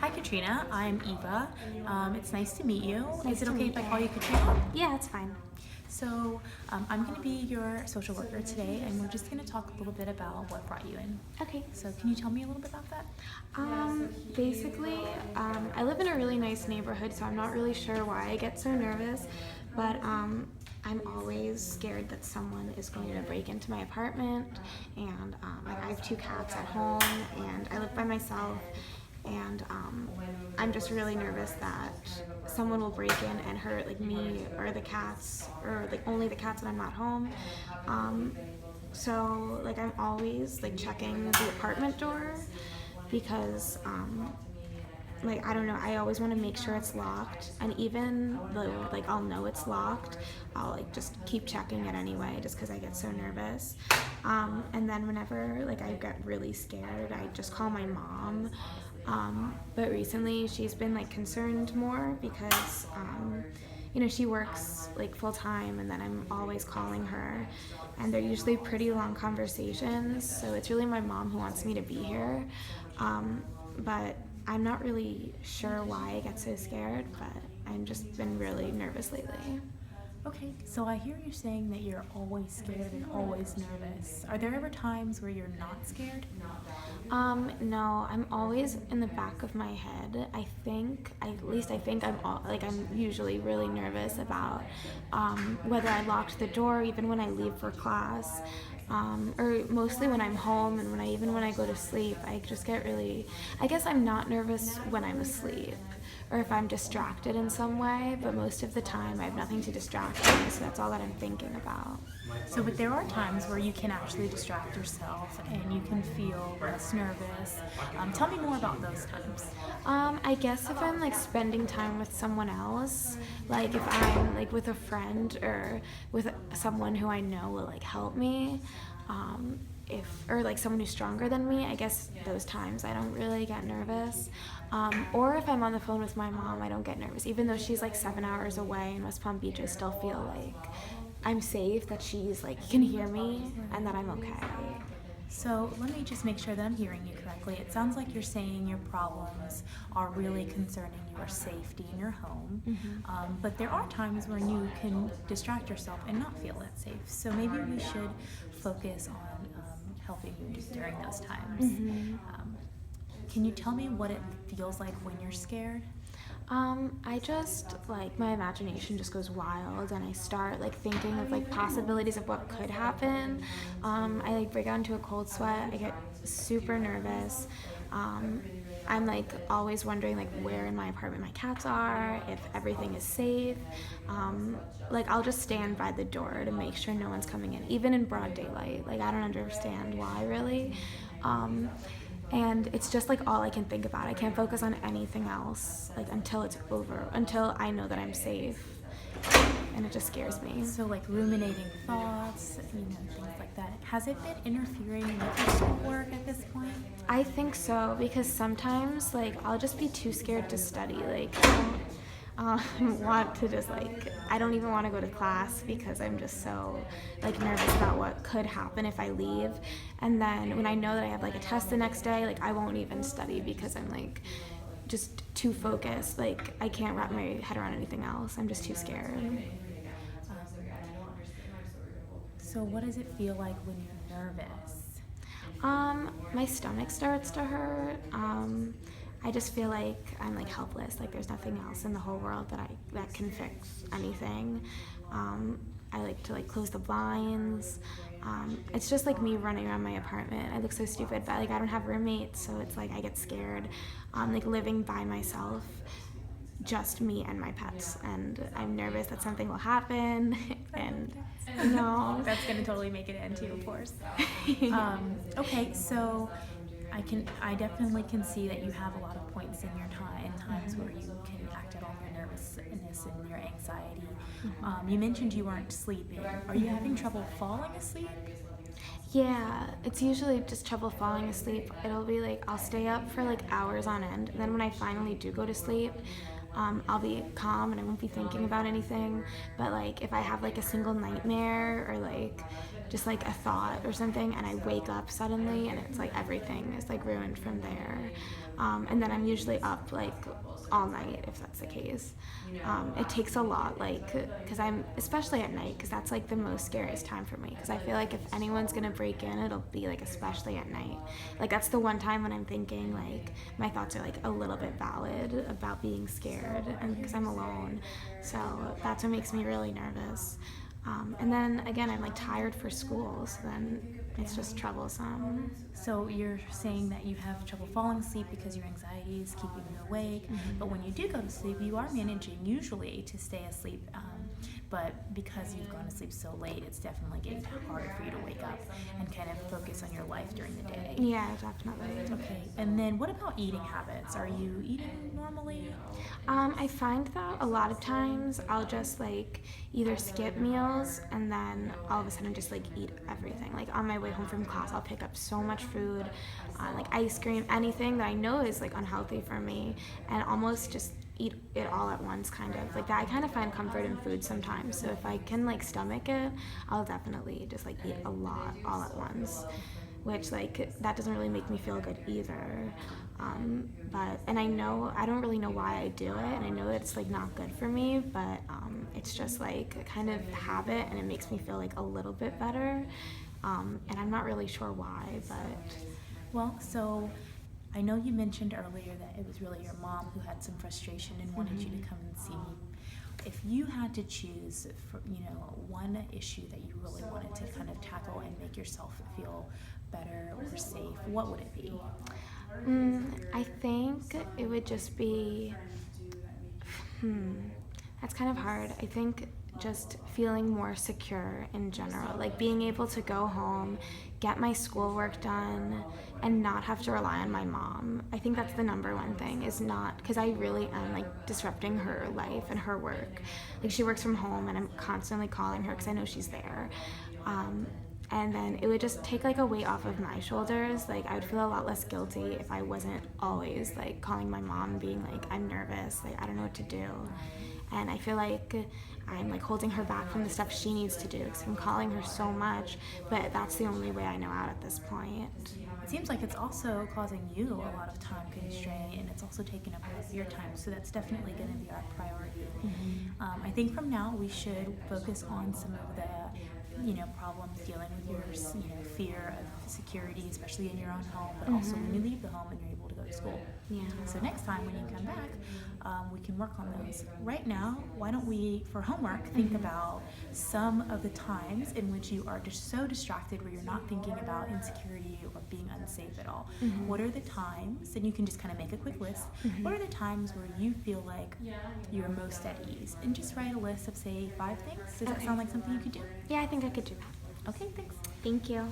Hi Katrina, I'm Eva. It's nice to meet you. Nice Is it to okay meet if I you. call you Katrina? Yeah, it's fine. So I'm going to be your social worker today, and we're just going to talk a little bit about what brought you in. Okay. So can you tell me a little bit about that? Basically, I live in a really nice neighborhood, so I'm not really sure why I get so nervous, but I'm always scared that someone is going to break into my apartment, and like I have two cats at home, and I live by myself, and I'm just really nervous that someone will break in and hurt like me or the cats, or like only the cats when I'm not home. So like I'm always like checking the apartment door because like I don't know, I always want to make sure it's locked, and even though like I'll know it's locked, I'll like just keep checking it anyway just because I get so nervous. And then whenever like I get really scared, I just call my mom. But recently she's been like concerned more because she works like full time, and then I'm always calling her, and they're usually pretty long conversations, so it's really my mom who wants me to be here. But I'm not really sure why I get so scared, but I've just been really nervous lately. Okay, so I hear you saying that you're always scared and always nervous. Are there ever times where you're not scared? No, I'm always in the back of my head. At least I think I'm usually really nervous about whether I locked the door even when I leave for class, or mostly when I'm home, and even when I go to sleep. I guess I'm not nervous when I'm asleep or if I'm distracted in some way, but most of the time I have nothing to distract me, so that's all that I'm thinking about. So, but there are times where you can actually distract yourself and you can feel less nervous. Tell me more about those times. I guess if I'm like spending time with someone else, like if I'm like with a friend or with someone who I know will like help me, if or like someone who's stronger than me, I guess those times I don't really get nervous. Or if I'm on the phone with my mom, I don't get nervous. Even though she's like 7 hours away in West Palm Beach, I still feel like I'm safe, that she's like can hear me, and that I'm okay. So let me just make sure that I'm hearing you correctly. It sounds like you're saying your problems are really concerning your safety in your home, but there are times when you can distract yourself and not feel that safe. So maybe we should focus on helping you during those times. Can you tell me what it feels like when you're scared? I just like my imagination just goes wild, and I start like thinking of like possibilities of what could happen. I like break out into a cold sweat. I get super nervous. I'm like always wondering like where in my apartment my cats are, if everything is safe. Like I'll just stand by the door to make sure no one's coming in, even in broad daylight. Like I don't understand why really. And it's just like all I can think about. I can't focus on anything else like until it's over, until I know that I'm safe, and it just scares me. So like ruminating thoughts, things like that. Has it been interfering with your schoolwork at this point? I think so, because sometimes like I'll just be too scared to study. Like I don't want to just like I don't even want to go to class because I'm just so like nervous about what could happen if I leave. And then when I know that I have like a test the next day, like I won't even study because I'm like just too focused. Like I can't wrap my head around anything else. I'm just too scared. So what does it feel like when you're nervous? My stomach starts to hurt. I just feel like I'm like helpless. Like there's nothing else in the whole world that can fix anything. I like to like close the blinds. It's just like me running around my apartment. I look so stupid, but like I don't have roommates, so it's like I get scared. Like living by myself, just me and my pets, and I'm nervous that something will happen. And That's gonna totally make it end too, of course. Okay, so I definitely can see that you have a lot of points in your times where you can act out all your nervousness and your anxiety. You mentioned you weren't sleeping. Are you having trouble falling asleep? Yeah, it's usually just trouble falling asleep. It'll be like I'll stay up for like hours on end, and then when I finally do go to sleep, I'll be calm and I won't be thinking about anything. But like if I have like a single nightmare or like just like a thought or something, and I wake up suddenly, and it's like everything is like ruined from there. And then I'm usually up like all night if that's the case. It takes a lot, like, because I'm, especially at night, because that's like the most scariest time for me, because I feel like if anyone's gonna break in, it'll be like especially at night. Like that's the one time when I'm thinking like my thoughts are like a little bit valid about being scared, and because I'm alone, so that's what makes me really nervous. And then again, I'm like tired for school, so then it's just troublesome. So you're saying that you have trouble falling asleep because your anxiety is keeping you awake, but when you do go to sleep, you are managing usually to stay asleep. But because you've gone to sleep so late, it's definitely getting harder for you to wake up and kind of focus on your life during the day. Yeah, definitely. Okay, and then what about eating habits? Are you eating normally? I find that a lot of times I'll just like either skip meals and then all of a sudden just like eat everything. Like on my way home from class, I'll pick up so much food, like ice cream, anything that I know is like unhealthy for me, and almost just eat it all at once, kind of like that. I kind of find comfort in food sometimes, so if I can like stomach it, I'll definitely just like eat a lot all at once, which like that doesn't really make me feel good either. But and I know I don't really know why I do it, and I know that it's like not good for me, but it's just like a kind of habit, and it makes me feel like a little bit better, and I'm not really sure why, but Well, so I know you mentioned earlier that it was really your mom who had some frustration and wanted you to come and see me. If you had to choose, for, one issue that you really wanted to kind of tackle and make yourself feel better or safe, what would it be? I think it would just be, that's kind of hard. I think just feeling more secure in general, like being able to go home, get my schoolwork done, and not have to rely on my mom. I think that's the number one thing, is not, because I really am like disrupting her life and her work. Like she works from home and I'm constantly calling her because I know she's there. And then it would just take like a weight off of my shoulders. Like I would feel a lot less guilty if I wasn't always like calling my mom being like, I'm nervous, like I don't know what to do. And I feel like I'm like holding her back from the stuff she needs to do because I'm calling her so much, but that's the only way I know out at this point. It seems like it's also causing you a lot of time constraint, and it's also taking up most of your time, so that's definitely going to be our priority. I think from now we should focus on some of the problems dealing with your fear of security, especially in your own home, but also when you leave the home and you're able to go to school. Yeah. So next time when you come back, we can work on those. Right now, why don't we, for homework, think about some of the times in which you are just so distracted where you're not thinking about insecurity or being unsafe at all. What are the times, and you can just kind of make a quick list, what are the times where you feel like you're most at ease? And just write a list of, say, 5 things. Does that sound like something you could do? Yeah, I think I could do that. Okay, thanks. Thank you.